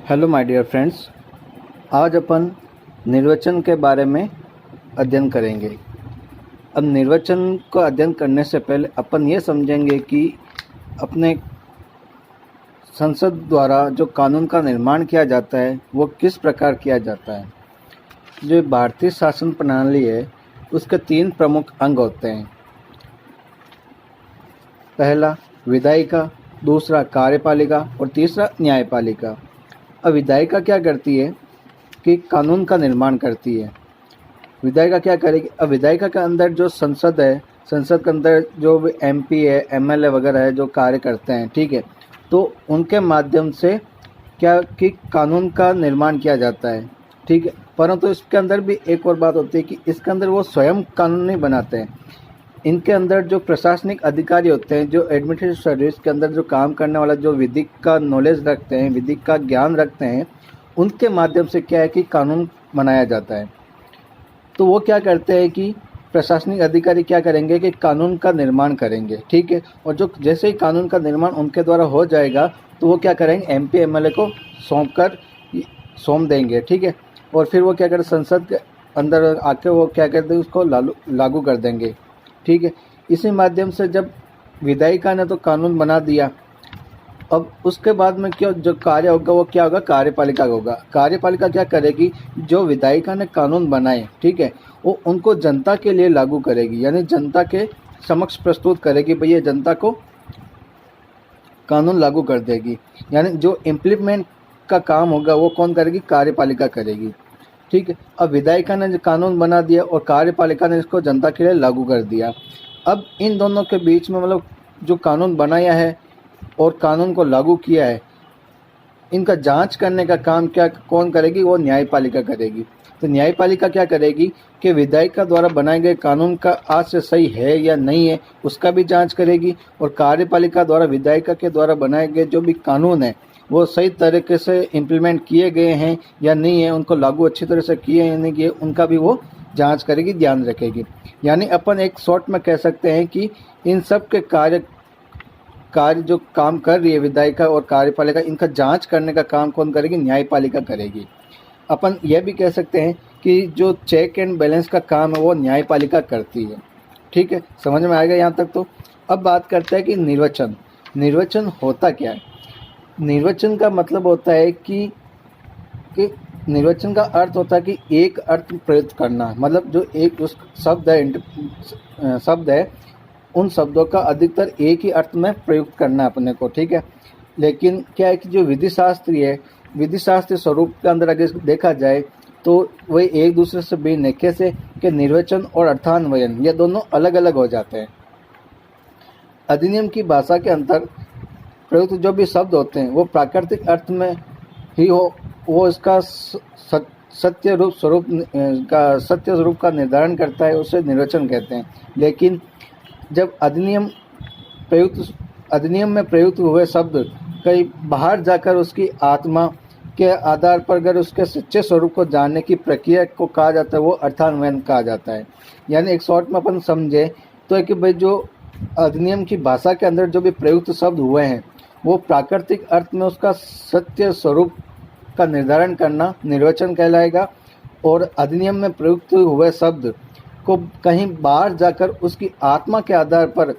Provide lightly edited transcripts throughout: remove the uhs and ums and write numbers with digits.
Hello my dear friends, आज अपन निर्वचन के बारे में अध्ययन करेंगे। अब निर्वचन को अध्ययन करने से पहले अपन ये समझेंगे कि अपने संसद द्वारा जो कानून का निर्माण किया जाता है वो किस प्रकार किया जाता है। जो भारतीय शासन प्रणाली है उसके 3 प्रमुख अंग होते हैं। पहला विधायिका, दूसरा कार्यपालिका और तीसरा न्यायपालिका। अब विधायिका क्या करती है कि कानून का निर्माण करती है। विधायिका क्या करेगी? अब विधायिका के अंदर जो संसद है, संसद के अंदर जो भी एमपी है, एमएलए वगैरह है जो कार्य करते हैं, ठीक है, तो उनके माध्यम से क्या कि कानून का निर्माण किया जाता है, ठीक है। परंतु इसके अंदर भी एक और बात होती है कि इसके अंदर वो स्वयं कानून नहीं बनाते हैं। इनके अंदर जो प्रशासनिक अधिकारी होते हैं, जो एडमिनिस्ट्रेटिव सर्विस के अंदर जो काम करने वाला, जो विधिक का नॉलेज रखते हैं, विधिक का ज्ञान रखते हैं, उनके माध्यम से क्या है कि कानून बनाया जाता है। तो वो क्या करते हैं कि प्रशासनिक अधिकारी क्या करेंगे कि कानून का निर्माण करेंगे, ठीक है। और जो जैसे ही कानून का निर्माण उनके द्वारा हो जाएगा तो वो क्या करेंगे, एमपी एमएलए को सौंप देंगे, ठीक है। और फिर वो क्या करें, संसद के अंदर आके वो क्या करते हैं, उसको लागू कर देंगे, ठीक है। इसी माध्यम से जब विधायिका ने तो कानून बना दिया, अब उसके बाद में क्या जो कार्य होगा वो क्या होगा, कार्यपालिका का होगा। कार्यपालिका क्या करेगी, जो विधायिका ने कानून बनाए, ठीक है, वो उनको जनता के लिए लागू करेगी, यानी जनता के समक्ष प्रस्तुत करेगी, भई ये जनता को कानून लागू कर देगी। यानी जो इम्प्लीमेंट का काम होगा वो कौन करेगी, कार्यपालिका करेगी, ठीक है। अब विधायिका ने कानून बना दिया और कार्यपालिका ने इसको जनता के लिए लागू कर दिया। अब इन दोनों के बीच में मतलब जो कानून बनाया है और कानून को लागू किया है, इनका जांच करने का काम क्या कौन करेगी, वो न्यायपालिका करेगी। तो न्यायपालिका क्या करेगी कि विधायिका द्वारा बनाए गए कानून का आज से सही है या नहीं है उसका भी जांच करेगी, और कार्यपालिका द्वारा विधायिका के द्वारा बनाए गए जो भी कानून है वो सही तरीके से इम्प्लीमेंट किए गए हैं या नहीं है, उनको लागू अच्छी तरह से किए या नहीं किए, उनका भी वो जांच करेगी, ध्यान रखेगी। यानी अपन एक शॉर्ट में कह सकते हैं कि इन सब के कार्य जो काम कर रही है विधायिका और कार्यपालिका, इनका जांच करने का काम कौन करेगी, न्यायपालिका करेगी। अपन यह भी कह सकते हैं कि जो चेक एंड बैलेंस का काम है वो न्यायपालिका करती है, ठीक है। समझ में आएगा यहाँ तक? तो अब बात करते हैं कि निर्वचन होता क्या है। निर्वचन का मतलब होता है कि निर्वचन का अर्थ होता है कि एक अर्थ प्रयुक्त करना, मतलब जो एक उस शब्द है उन शब्दों का अधिकतर एक ही अर्थ में प्रयुक्त करना अपने को, ठीक है। लेकिन क्या है कि जो विधि शास्त्रीय स्वरूप के अंदर अगर देखा जाए तो वही एक दूसरे से भिन्न है। कैसे कि निर्वचन और अर्थान्वयन ये दोनों अलग अलग हो जाते हैं। अधिनियम की भाषा के अंदर प्रयुक्त जो भी शब्द होते हैं वो प्राकृतिक अर्थ में ही हो, वो इसका सत्य स्वरूप का निर्धारण करता है, उसे निर्वचन कहते हैं। लेकिन जब अधिनियम में प्रयुक्त हुए शब्द कहीं बाहर जाकर उसकी आत्मा के आधार पर अगर उसके सच्चे स्वरूप को जानने की प्रक्रिया को कहा जाता है, वो अर्थान्वयन कहा जाता है। यानी एक शॉर्ट में अपन समझे तो है कि भाई जो अधिनियम की भाषा के अंदर जो भी प्रयुक्त शब्द हुए हैं वो प्राकृतिक अर्थ में उसका सत्य स्वरूप का निर्धारण करना निर्वचन कहलाएगा, और अधिनियम में प्रयुक्त हुए शब्द को कहीं बाहर जाकर उसकी आत्मा के आधार पर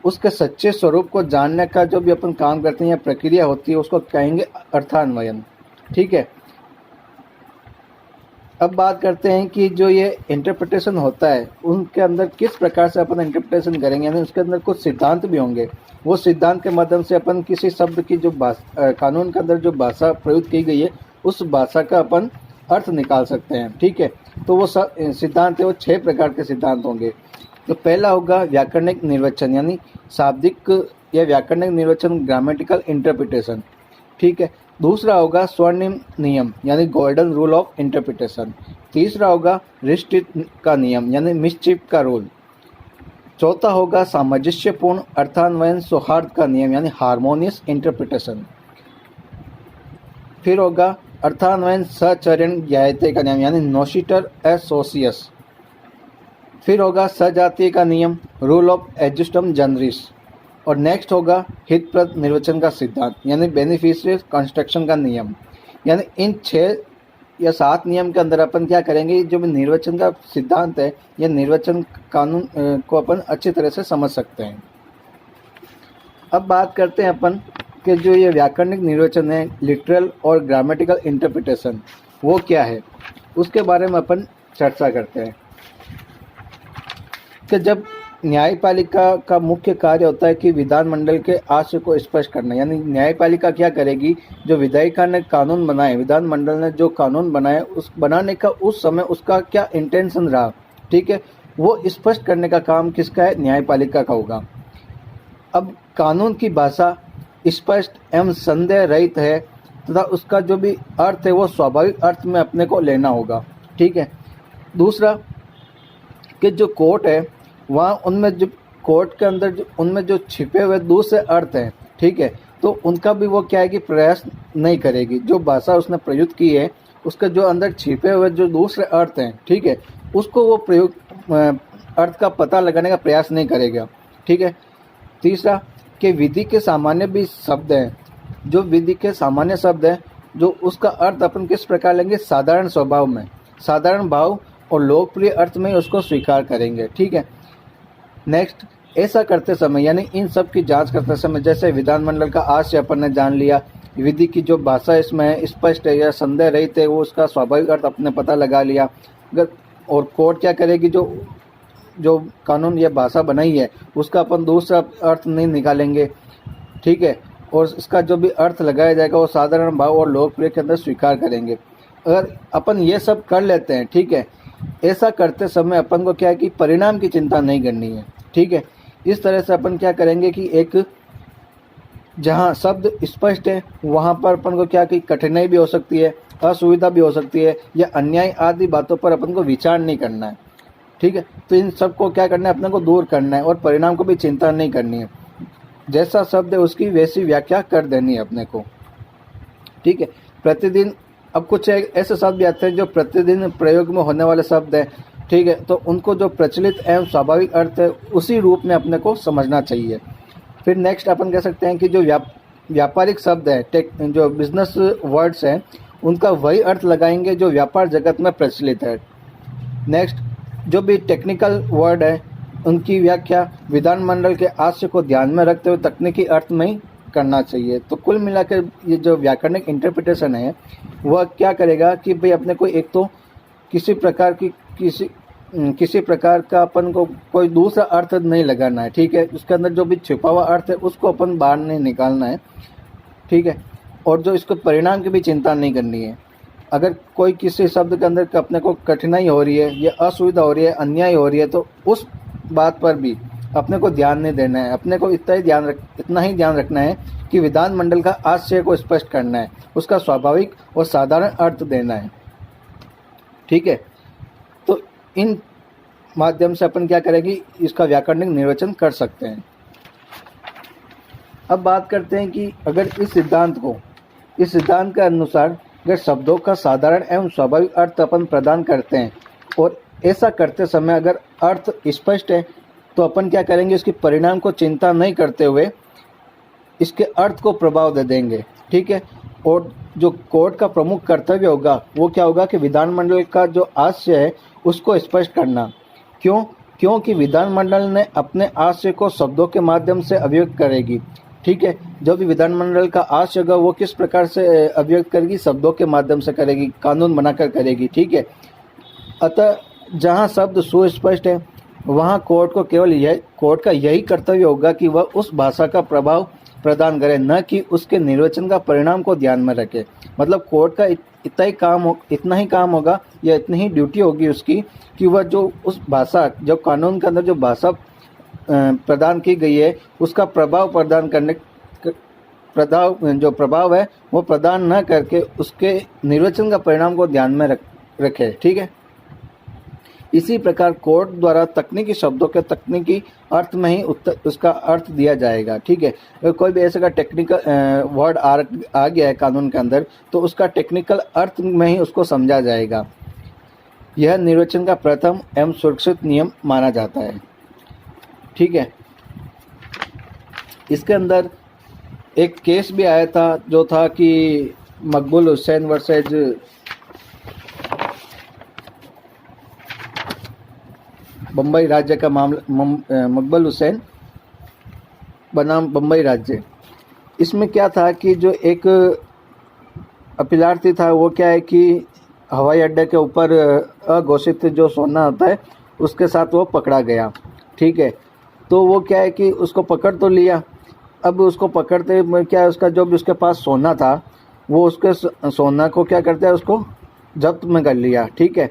उसके सच्चे स्वरूप को जानने का जो भी अपन काम करते हैं या प्रक्रिया होती है उसको कहेंगे अर्थान्वयन, ठीक है। अब बात करते हैं कि जो ये इंटरप्रिटेशन होता है उनके अंदर किस प्रकार से अपन इंटरप्रिटेशन करेंगे, यानी उसके अंदर कुछ सिद्धांत भी होंगे। वो सिद्धांत के माध्यम से अपन किसी शब्द की जो कानून के अंदर जो भाषा प्रयुक्त की गई है उस भाषा का अपन अर्थ निकाल सकते हैं, ठीक है। तो वो सिद्धांत है, वो 6 प्रकार के सिद्धांत होंगे। तो पहला होगा व्याकरणिक निर्वचन, यानी शाब्दिक या व्याकरणिक निर्वचन, ग्रामेटिकल इंटरप्रिटेशन, ठीक है। दूसरा होगा स्वर्णिम नियम, यानी गोल्डन रूल ऑफ इंटरप्रिटेशन। तीसरा होगा रिस्ट्रिक्ट का नियम, यानी मिसचिफ का रूल। चौथा होगा सामंजस्यपूर्ण अर्थान्वयन सौहार्द का नियम, यानी हार्मोनियस इंटरप्रिटेशन। फिर होगा अर्थान्वयन सचरण ज्ञायते का नियम, यानी नोशिटर एसोसियस। फिर होगा सजातीय का नियम, रूल ऑफ एडजस्टम जनरिस। और नेक्स्ट होगा हितप्रद निर्वचन का सिद्धांत यानी बेनिफिशियल कंस्ट्रक्शन का नियम। यानी इन 6 या 7 नियम के अंदर अपन क्या करेंगे, जो भी निर्वचन का सिद्धांत है या निर्वचन कानून को अपन अच्छी तरह से समझ सकते हैं। अब बात करते हैं अपन कि जो ये व्याकरणिक निर्वचन है, लिटरल और ग्रामेटिकल इंटरप्रिटेशन, वो क्या है, उसके बारे में अपन चर्चा करते हैं। कि जब न्यायपालिका का मुख्य कार्य होता है कि विधानमंडल के आशय को स्पष्ट करना, यानी न्यायपालिका क्या करेगी, जो विधायिका ने कानून बनाए, विधानमंडल ने जो कानून बनाए, उस बनाने का उस समय उसका क्या इंटेंशन रहा, ठीक है, वो स्पष्ट करने का काम किसका है, न्यायपालिका का होगा। अब कानून की भाषा स्पष्ट एवं संदेह रहित है तथा उसका जो भी अर्थ है वो स्वाभाविक अर्थ में अपने को लेना होगा, ठीक है। दूसरा कि जो कोर्ट है वहाँ उनमें जो कोर्ट के अंदर जो उनमें जो छिपे हुए दूसरे अर्थ हैं, ठीक है, तो उनका भी वो क्या है कि प्रयास नहीं करेगी। जो भाषा उसने प्रयुक्त की है उसके जो अंदर छिपे हुए जो दूसरे अर्थ हैं, ठीक है, उसको वो प्रयोग अर्थ का पता लगाने का प्रयास नहीं करेगा, ठीक है। तीसरा कि विधि के सामान्य भी शब्द हैं, जो विधि के सामान्य शब्द हैं जो उसका अर्थ अपन किस प्रकार लेंगे, साधारण स्वभाव में, साधारण भाव और लोकप्रिय अर्थ में उसको स्वीकार करेंगे, ठीक है। नेक्स्ट, ऐसा करते समय यानी इन सब की जांच करते समय, जैसे विधानमंडल का आशय अपन ने जान लिया, विधि की जो भाषा इसमें है स्पष्ट है या संदेह रहित है, वो उसका स्वाभाविक अर्थ अपने पता लगा लिया। और कोर्ट क्या करेगी, जो कानून या भाषा बनाई है उसका अपन दूसरा अर्थ नहीं निकालेंगे, ठीक है, और इसका जो भी अर्थ लगाया जाएगा वो साधारण भाव और लोकप्रिय के अंदर स्वीकार करेंगे। अगर अपन ये सब कर लेते हैं, ठीक है, ऐसा करते समय अपन को क्या है कि परिणाम की चिंता नहीं करनी है, ठीक है। इस तरह से अपन क्या करेंगे कि एक जहाँ शब्द स्पष्ट है वहाँ पर अपन को क्या कि कठिनाई भी हो सकती है, असुविधा भी हो सकती है, या अन्याय आदि बातों पर अपन को विचार नहीं करना है, ठीक है। तो इन सब को क्या करना है, अपने को दूर करना है और परिणाम को भी चिंता नहीं करनी है। जैसा शब्द है उसकी वैसी व्याख्या कर देनी है अपने को, ठीक है। प्रतिदिन, अब कुछ ऐसे शब्द भी आते हैं जो प्रतिदिन प्रयोग में होने वाले शब्द हैं, ठीक है, तो उनको जो प्रचलित एवं स्वाभाविक अर्थ है उसी रूप में अपने को समझना चाहिए। फिर नेक्स्ट अपन कह सकते हैं कि जो व्यापारिक शब्द है, जो बिजनेस वर्ड्स हैं, उनका वही अर्थ लगाएंगे जो व्यापार जगत में प्रचलित है। नेक्स्ट, जो भी टेक्निकल वर्ड है उनकी व्याख्या विधानमंडल के आशय को ध्यान में रखते हुए तकनीकी अर्थ में ही करना चाहिए। तो कुल मिलाकर ये जो व्याकरणिक इंटरप्रिटेशन है वह क्या करेगा कि भाई अपने को एक तो किसी प्रकार का अपन को कोई दूसरा अर्थ नहीं लगाना है, ठीक है, उसके अंदर जो भी छिपा हुआ अर्थ है उसको अपन बाहर नहीं निकालना है, ठीक है, और जो इसको परिणाम की भी चिंता नहीं करनी है। अगर कोई किसी शब्द के अंदर अपने को कठिनाई हो रही है या असुविधा हो रही है, अन्याय हो रही है, तो उस बात पर भी अपने को ध्यान नहीं देना है। अपने को इतना ही ध्यान रखना है कि विधानमंडल का आशय को स्पष्ट करना है, उसका स्वाभाविक और साधारण अर्थ देना है, ठीक है। तो इन माध्यम से अपन क्या करेंगे, इसका व्याकरणिक निर्वचन कर सकते हैं। अब बात करते हैं कि अगर इस सिद्धांत के अनुसार अगर शब्दों का साधारण एवं स्वाभाविक अर्थ अपन प्रदान करते हैं और ऐसा करते समय अगर अर्थ स्पष्ट है तो अपन क्या करेंगे, इसके परिणाम को चिंता नहीं करते हुए इसके अर्थ को प्रभाव दे देंगे, ठीक है। और जो कोर्ट का प्रमुख कर्तव्य होगा वो क्या होगा कि विधानमंडल का जो आशय है उसको स्पष्ट करना। क्योंकि विधानमंडल ने अपने आशय को शब्दों के माध्यम से अभिव्यक्त करेगी, ठीक है। जो भी विधानमंडल का आशय होगा वो किस प्रकार से अभिव्यक्त करेगी, शब्दों के माध्यम से करेगी, कानून बनाकर करेगी, ठीक है। अतः जहाँ शब्द सुस्पष्ट है वहाँ कोर्ट का यही कर्तव्य होगा कि वह उस भाषा का प्रभाव प्रदान करे, न कि उसके निर्वचन का परिणाम को ध्यान में रखे। मतलब कोर्ट का इतना ही काम होगा या इतनी ही ड्यूटी होगी उसकी कि वह जो उस भाषा, जो कानून के अंदर जो भाषा प्रदान की गई है उसका जो प्रभाव है वो प्रदान न करके उसके निर्वचन का परिणाम को ध्यान में रखे, ठीक है। इसी प्रकार कोर्ट द्वारा तकनीकी शब्दों के तकनीकी अर्थ में ही उसका अर्थ दिया जाएगा, ठीक है। अगर कोई भी ऐसा का टेक्निकल वर्ड आ गया है कानून के अंदर तो उसका टेक्निकल अर्थ में ही उसको समझा जाएगा। यह निर्वचन का प्रथम एवं सुरक्षित नियम माना जाता है, ठीक है। इसके अंदर एक केस भी आया था जो था कि मकबूल हुसैन वर्सेज बम्बई राज्य का मामला, मकबूल हुसैन बनाम बम्बई राज्य। इसमें क्या था कि जो एक अपीलार्थी था वो क्या है कि हवाई अड्डे के ऊपर अघोषित जो सोना होता है उसके साथ वो पकड़ा गया। ठीक है, तो वो क्या है कि उसको पकड़ तो लिया। अब उसको पकड़ते क्या है, उसका जो भी उसके पास सोना था वो उसके सोना को क्या करते हैं, उसको जब्त में कर लिया। ठीक है,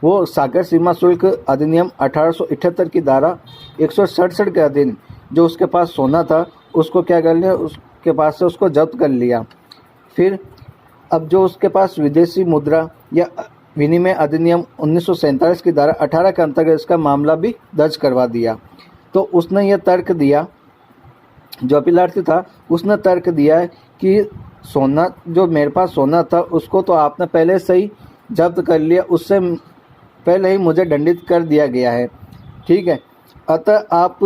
वो सागर सीमा शुल्क अधिनियम 1878 की धारा 167 के अधीन जो उसके पास सोना था उसको क्या कर लिया, उसके पास से उसको जब्त कर लिया। फिर अब जो उसके पास विदेशी मुद्रा या विनिमय अधिनियम 1947 की धारा 18 के अंतर्गत इसका मामला भी दर्ज करवा दिया। तो उसने ये तर्क दिया, जो अपीलार्थी था उसने तर्क दिया है कि सोना जो मेरे पास सोना था उसको तो आपने पहले से ही जब्त कर लिया, उससे पहले ही मुझे दंडित कर दिया गया है। ठीक है, अतः आप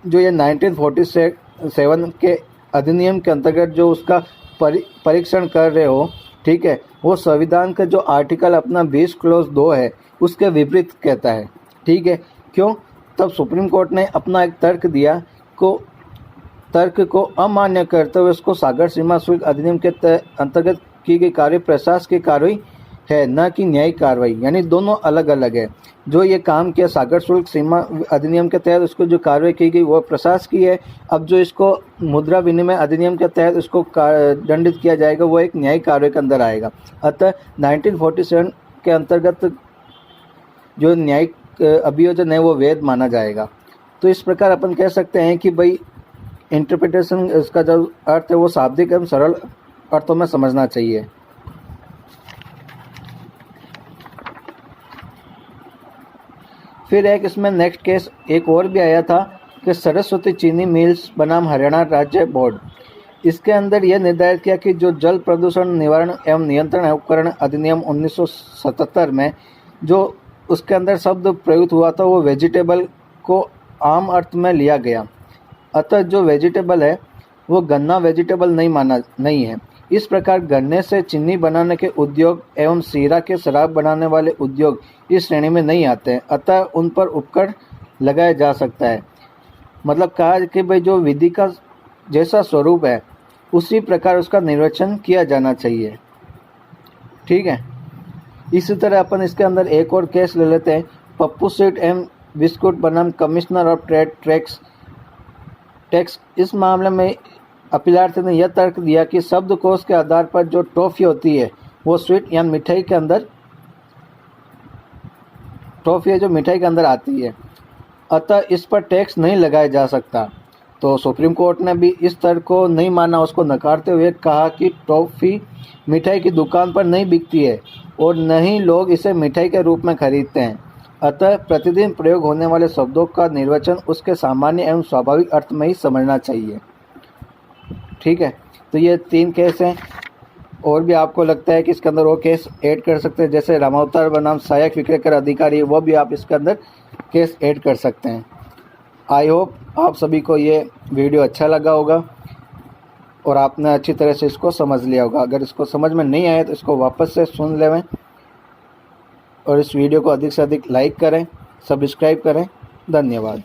जो ये 1947 के अधिनियम के अंतर्गत जो उसका परीक्षण कर रहे हो, ठीक है, वो संविधान का जो आर्टिकल अपना 20 क्लॉज 2 है उसके विपरीत कहता है। ठीक है, क्यों? तब सुप्रीम कोर्ट ने अपना एक तर्क दिया, तर्क को अमान्य करते हुए उसको सागर सीमा शुल्क अधिनियम के अंतर्गत की गई कार्य प्रशासकीय कार्रवाई है, न कि न्यायिक कार्रवाई, यानी दोनों अलग अलग है। जो ये काम किया सागर शुल्क सीमा अधिनियम के तहत उसको जो कार्रवाई की गई वो प्रशासकीय है। अब जो इसको मुद्रा विनिमय अधिनियम के तहत उसको दंडित किया जाएगा वो एक न्यायिक कार्रवाई के अंदर आएगा। अतः 1947 के अंतर्गत जो न्यायिक अभियोजन है वो वैध माना जाएगा। तो इस प्रकार अपन कह सकते हैं कि भाई इंटरप्रिटेशन इसका जो अर्थ है वो शाब्दिक एवं सरल अर्थों में समझना चाहिए। फिर एक इसमें नेक्स्ट केस एक और भी आया था कि सरस्वती चीनी मिल्स बनाम हरियाणा राज्य बोर्ड। इसके अंदर यह निर्धारित किया कि जो जल प्रदूषण निवारण एवं नियंत्रण उपकरण अधिनियम 1977 में जो उसके अंदर शब्द प्रयुक्त हुआ था वो वेजिटेबल को आम अर्थ में लिया गया। अतः जो वेजिटेबल है वो गन्ना वेजिटेबल नहीं है। इस प्रकार गन्ने से चीनी बनाने के उद्योग एवं शीरा के शराब बनाने वाले उद्योग इस श्रेणी में नहीं आते हैं, अतः उन पर उपकर लगाया जा सकता है। मतलब कहा कि भाई जो विधि का जैसा स्वरूप है उसी प्रकार उसका निर्वचन किया जाना चाहिए। ठीक है, इसी तरह अपन इसके अंदर एक और केस ले लेते हैं, पप्पू स्वीट एवं बिस्कुट बनाम कमिश्नर ऑफ ट्रेड टैक्स। इस मामले में अपीलार्थी ने यह तर्क दिया कि शब्दकोश के आधार पर जो टॉफ़ी होती है वो स्वीट या मिठाई के अंदर टॉफ़ी है जो मिठाई के अंदर आती है, अतः इस पर टैक्स नहीं लगाया जा सकता। तो सुप्रीम कोर्ट ने भी इस तर्क को नहीं माना, उसको नकारते हुए कहा कि टॉफ़ी मिठाई की दुकान पर नहीं बिकती है और न ही लोग इसे मिठाई के रूप में खरीदते हैं, अतः प्रतिदिन प्रयोग होने वाले शब्दों का निर्वचन उसके सामान्य एवं स्वाभाविक अर्थ में ही समझना चाहिए। ठीक है, तो ये 3 केस हैं। और भी आपको लगता है कि इसके अंदर वो केस ऐड कर सकते हैं, जैसे रामावतार बनाम सहायक विक्रेता अधिकारी, वो भी आप इसके अंदर केस ऐड कर सकते हैं। आई होप आप सभी को ये वीडियो अच्छा लगा होगा और आपने अच्छी तरह से इसको समझ लिया होगा। अगर इसको समझ में नहीं आया तो इसको वापस से सुन लें और इस वीडियो को अधिक से अधिक लाइक करें, सब्सक्राइब करें। धन्यवाद।